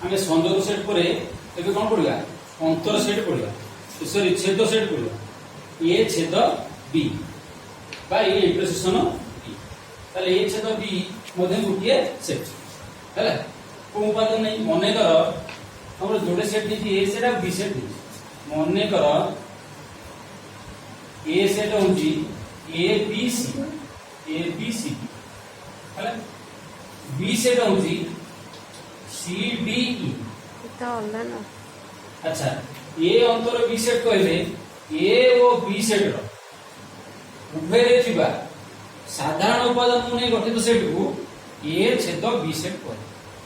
आमे संयोग सेट पर एबे कोन पड़िया अंतर सेट पड़िया सॉरी छेद सेट पड़िया ए छेद बी बा ए इंटरसेक्शन बी ताले ए छेद बी मधे गुटिए सेट हैला को उपादान नहीं मने कर हमर जोड़े सेट दी ए सेट और बी सेट दी मने कर ए सेट होची ए बी सी हैला बी सेट होची सी डी ई तो ऑनलाइन अच्छा ए अंतर बी सेट कहले ए ओ बी सेट रो उभय रे थिबा साधारण उपादान नै गठित सेट को ए छेद बी सेट कहले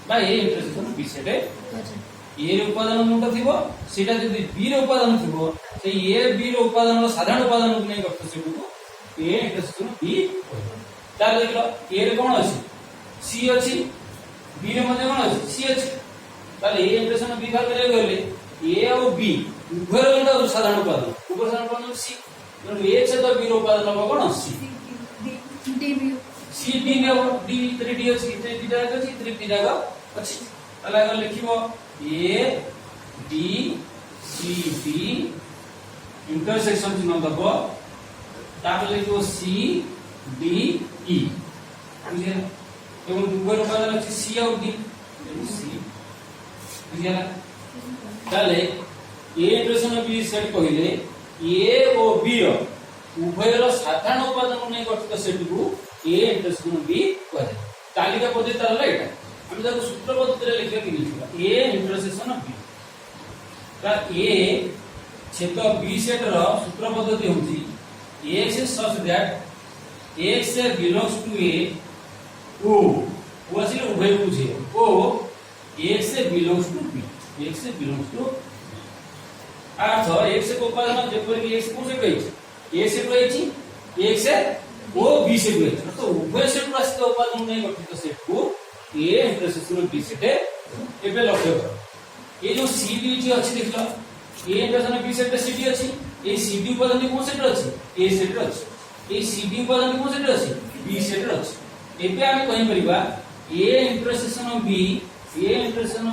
बा A intersection B set A रे उपादान मुंड थिबो सेटा जदी बी रे उपादान थिबो से ए बी रे उपादान साधारण उपादान नै गठित सेट को ए इंटरसेक्शन बी कहले तार देखलो ए रे कोन अछि सी अछि बी रे मध्ये कोन अछि सी अछि ताले ए इंटरसेक्शन बी भाग करे गले ए और बी उभय रे साधारण उपादान सी ए छेद बी रे उपादान कोन C D B C D में डी 3 डी अछि 3 डी जागा अछि 3 डी जागा अछि ताले अगर लिखिबो A B C D intersection चिन्ह दबो तापर लिखिबो सी डी ई बुझिया एवं उभय उपादान अछि सी और डी सी बुझिया ताले ए इंटरसेक्शन बी सेट कहिले ए ओ बी रो उभय रो साधारण उपादान नै गठित सेट को ए इंटरसेक्शन बी कहले तालिका पद्धति ताला एटा हम जाको सूत्र पद्धति रे लिखले कि लिखबा ए इंटरसेक्शन बी का ए छेद बी सेट रो सूत्र पद्धति होती x such that x belongs to a o असले उभय बुझे o x belongs to b x belongs to earth x को उपादान जेपर कि x को सेट होइछ a सेट होइछ x ओ b सेट होइछ तो उभय सेट रास्ता उपादान नै गठित सेट को a इंटरसेक्शन b सेट एबे लक्ष्य करो ये जो सी डी जी अछि देखलो A intersection B set C D अछि ए सी डी उपादान कोन सेट अछि ए सेट अछि ए सी डी उपादान कोन सेट अछि बी सेट अछि एबे हम कहि परिबा A intersection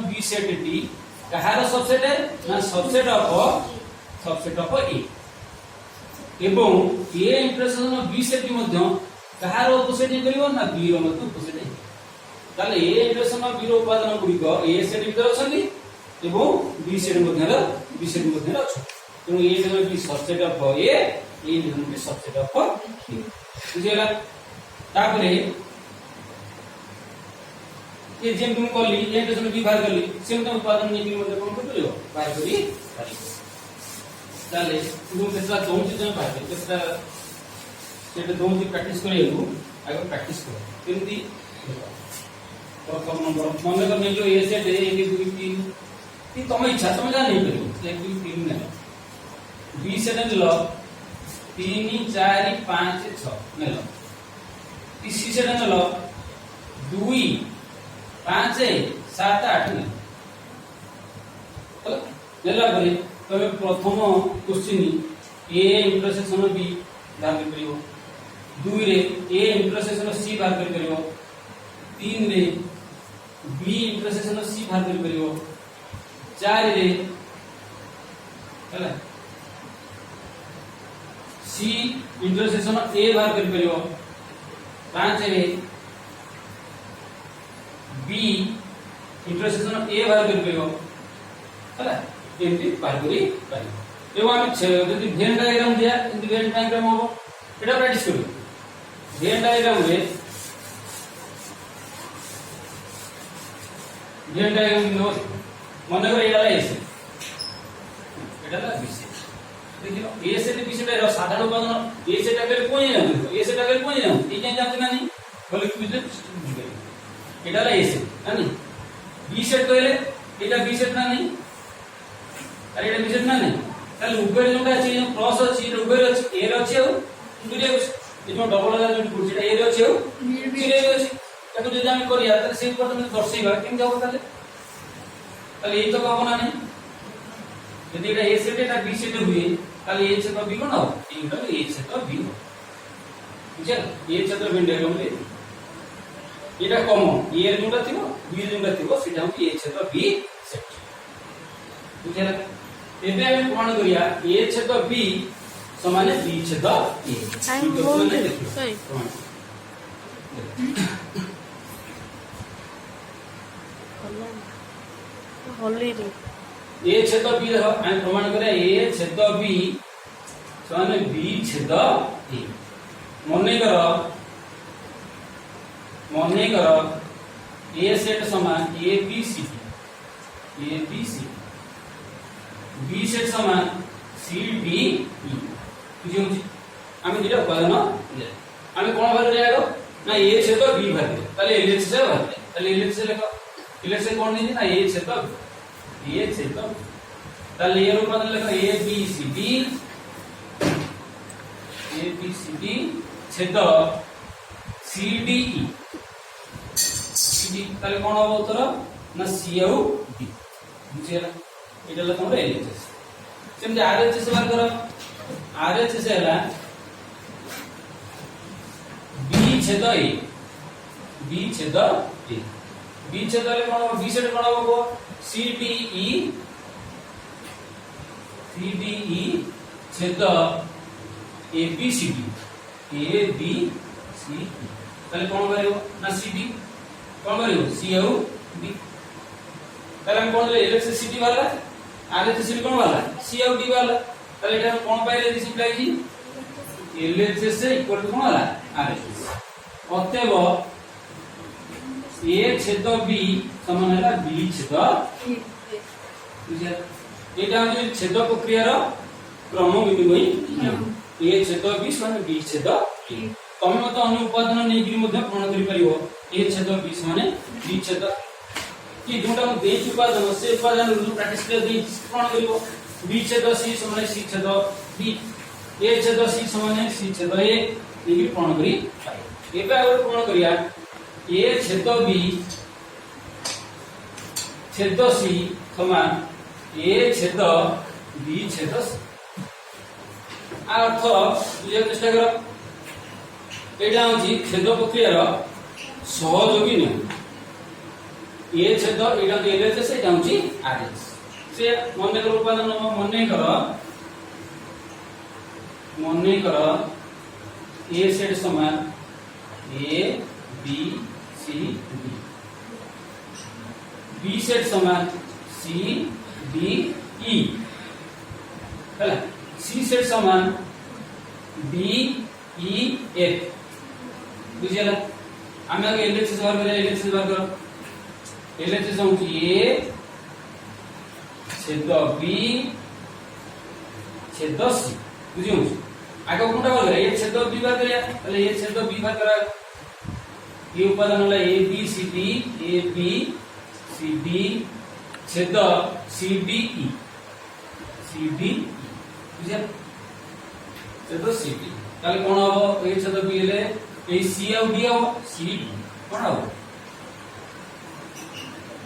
B set D कहार सबसेट है ना सबसेट ऑफ ए एवं ए इंटरसेक्शन बी सेट मध्ये कहार ऑपोजिट करिवो ना बी रो मध्ये ऑपोजिट है ताले ए इंटरसेक्शन बी रो उपादान गुडी को ए सेट भीतर अछंती एवं बी सेट मध्ये अछि तो ये जो बी सबसेट ऑफ ए जो बी सबसेट ऑफ बी बुझियला तापरे ये जेम तुम कली ए जो बी बाहर कली सेम तुम उपादान नहीं मध्ये कोन करियो बाहर करी ताले तुम केतला दोन चीज बाहर करी केतला सेट दोन चीज प्रैक्टिस करियो आगे प्रैक्टिस करो केमती प्रथम नंबर मन करने जो ए सेट है 1 2 3 कि तुम इच्छा तुम जा नहीं करियो 1 2 3 नहीं बी सेट लो 3 4 5 6 नेलो सी सेट लो 2 5 7 8 ने नेला परे तमे प्रथम क्वेश्चन ए इंटरसेक्शन बी बाहर करियो 2 रे ए इंटरसेक्शन सी बाहर करियो 3 रे बी इंटरसेक्शन सी बाहर करियो 4 रे हला सी इंटरसेक्शन ए बाहर कर परियो 5 रे बी इंटरसेक्शन ए बाहर कर परियो हला एमती बाहर करी पारि एवं हम जदी वेन डायग्राम दिया इनती वेन डायग्राम हो एटा प्रैक्टिस करू वेन डायग्राम रे वेन डायग्राम नो मन कर एटा एस एटा ला बी देखियो ए सेट बी सेट रो साधारण उपादान ए सेट अगर कोई ना ए सेट अगर कोई ना ये क्या जानते ना नहीं बोले कि बिजनेस एटा ला ए सेट ना नहीं बी सेट कहले एटा बी सेट ना नहीं अरे एटा बी सेट ना नहीं ताले उभय जोटा अछि प्लस अछि उभय अछि ए रो अछि दुरे ए जो डबल ला जो कुछ ए रो अछि बी रे अछि ताको जदी हम करिया ताले से पर तुम दर्शाइबा केम जाव ताले ताले ए तो कहबो ना नहीं यदि एटा ए सेट एटा बी सेट हुए ताले ए छेद बी कोन हो एटा ए छेद बी हो बुझल ए छेद वेन डायग्राम रे एटा कॉमन ए जोटा थिबो बी जोटा थिबो सेटा होची ए छेद बी सेट बुझला एबे हम कोन करिया ए छेद बी समान बी छेद ए टाइम बहुत सही होली रे ए छेद बी देखो हम प्रमाण करिया ए छेद बी समान बी छेद ए मने करो ए सेट समान A B C B set समान सी डी ई बुझी होची आमे दिटा उपादान आमे कोन भाग रे आगो ना ए छेद बी भाग रे ताले एलएच से भाग रे ताले एलएच से लेखो एलएच से कोन नहीं ना ए छेद ताले ये उपादान लेखो ए बी सी डी छेद सी डी ई सी ताले कोन हो उत्तर ना सी आउ डी बुझियला एटा ल तमरे एलएच सेम आरएचएस बार करो आरएचएस हैला बी छेद ए बी छेद ले कोन बी सेट कोन हो सी डी ई छेद ए बी सी डी ताले कोन करियो ना सी डी कोन करियो सी आउ डी ताले हम कोन ले एलएच सी डी वाला आरएच सी कोन वाला सी आउ डी वाला ताले एटा कोन पाइले दिस सिम्पल की एलएच से इक्वल टू कोन वाला आरएच अतएव ए छेद बी समान हैला बी छेद बुझिया एटा हम छेद प्रक्रिया रो क्रम विनिमय ए छेद बी समान बी छेद ए तमे मत अन्य उपादान नै गिरी मध्ये प्रमाण करि परियो ए छेद बी समान बी छेद कि जोटा हम दे उपादान से उपादान रू प्रैक्टिस कर दे प्रमाण करियो बी छेद सी समान सी छेद बी ए छेद सी समान सी छेद ए गिरी प्रमाण करि पाइ एबे और प्रमाण करिया ए छेद बी छेद सी समान ए छेद बी छेद सी अर्थ बुझे चेष्टा करो एटा होची छेद प्रक्रिया रो सहयोगी नहीं ए छेद एटा तो एलएच से एटा होची आरएच से मने करो उपादान मने करो ए सेट समान A B C D B set समान सी डी ई हैला सी सेट समान डी ई एफ बुझियला आमे आगे एलएच से बाहर करे एलएच से बाहर करो एलएच से होची ए छेद बी छेद सी बुझियो आगे कोनटा बोल रे ए छेद बी बाहर करिया ताले ए छेद बी बाहर करा ये उपादान होला ए बी सी डी छेद सी डी ई बुझिया छेद सी डी ताले कोन हो ए छेद बी ले ए सी आउ डी हो सी डी कोन हो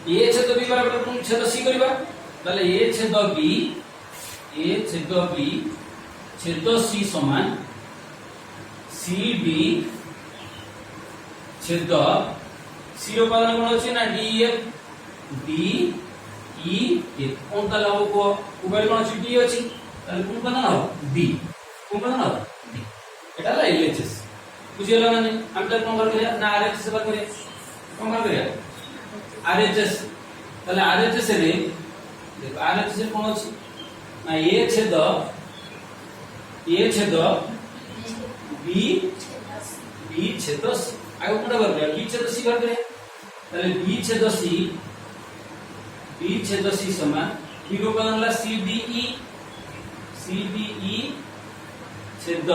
ए छेद बी बराबर कोन छेद सी करबा ताले ए छेद बी छेद सी समान सी डी छेद सी रो उपादान कोन अछि ना डी ई एफ कोन ताला हो को उबल कोन अछि डी अछि ताले कोन उपादान हो डी कोन उपादान हो डी एटा ला एलएचएस बुझियला ना हम त कोन कर ना आरएचएस बात करे कोन कर आरएचएस ताले आरएचएस रे देखो आरएचएस कोन अछि ना ए छेद बी छेद सी आगे कोनटा कर बी छेद सी कर दे ताले बी छेद सी समान बी रो उपादान ला सी डी ई छेद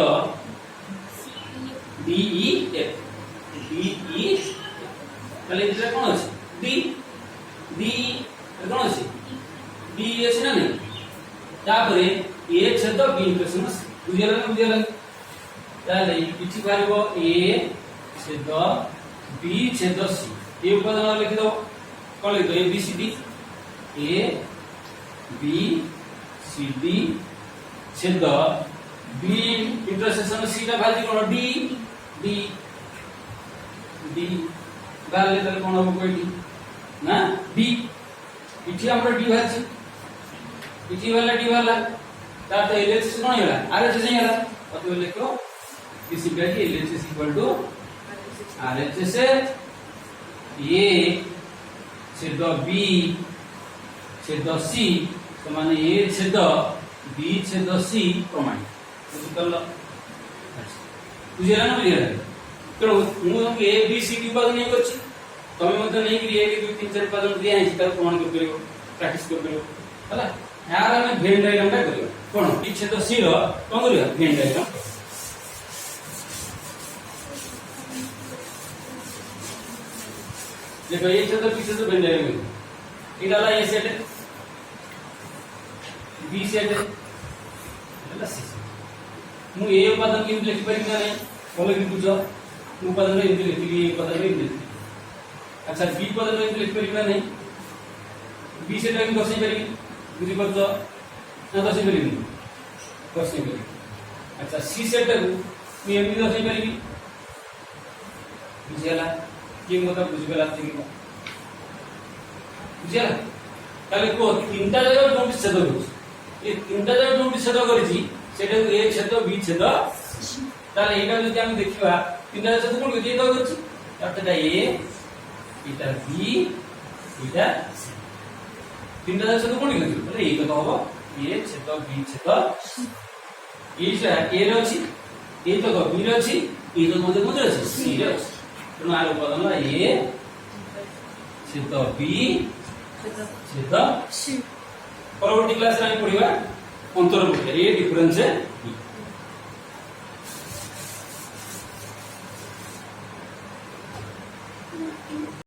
डी ई एफ ताले इधर कोन अछि डी कोन अछि डी अछि ना नहीं तापरे ए छेद बी इंटरसेक्शन बुझियला ताले किछि पारिबो ए छेद बी छेद सी ये उपादान लिख दो कौन लिख दो ए बी सी डी छेद बी इंटरसेक्शन सी टा भाजी कोन डी গালে তাহলে কোন হবে কয়টি না ডি এটি আমরা ডি ভাবছি এটি वाला তার তো এলএচএস কোন হলা আরএচএস হলা অতএব লিখো basically LHS equal to RHS A छेद बी छेद सी तो माने ए छेद बी छेद सी प्रमाणित बुझितल बुझिला ना बुझिला तो मु ए बी सी डी उपादान नहीं करछि तमे मते नहीं कि 1 2 3 4 उपादान दिया है तार प्रमाण कर करियो प्रैक्टिस कर करियो हला यार हमें भेन डायग्राम का करियो कोन बी छेद सी रो कोन करियो भेन डायग्राम देखो ये छेद बी छेद भेन डायग्राम इधर ला ये सेट बी सेट ହେଲା सी मु ए उपादान के लिखि पारि ना नहीं बोले कि बुझो उपादान रे लिखि उपादान रे लिखि अच्छा बी उपादान रे लिखि पारि ना नहीं बी सेट के दर्शाई पारि बुझि परतो ना दर्शाई पारि दर्शाई पारि अच्छा सी सेट को मु एमि दर्शाई पारि बुझिला कि मत बुझि गला कि बुझिला তাহলে কো তিনটা জায়গায় নোটিস ছেদ করছি এই তিনটা জায়গায় নোটিস ছেদ করেছি সেটা এ ছেদ বি ছেদ তাহলে এটা যদি আমি দেখিবা তিনটা জায়গায় ছেদ কোন কি দাও করছি এটা এ এটা বি এটা সি তিনটা জায়গায় ছেদ কোন কি তাহলে এই কথা হবে এ ছেদ বি ছেদ এইটা এ র আছে এই তো বি র আছে এই তো মধ্যে মধ্যে আছে সি র আছে তেমন আর উপাদান হলো এ ছেদ বি छेद सी परवर्ती क्लास रे पढिबा अंतर ए डिफरेंस है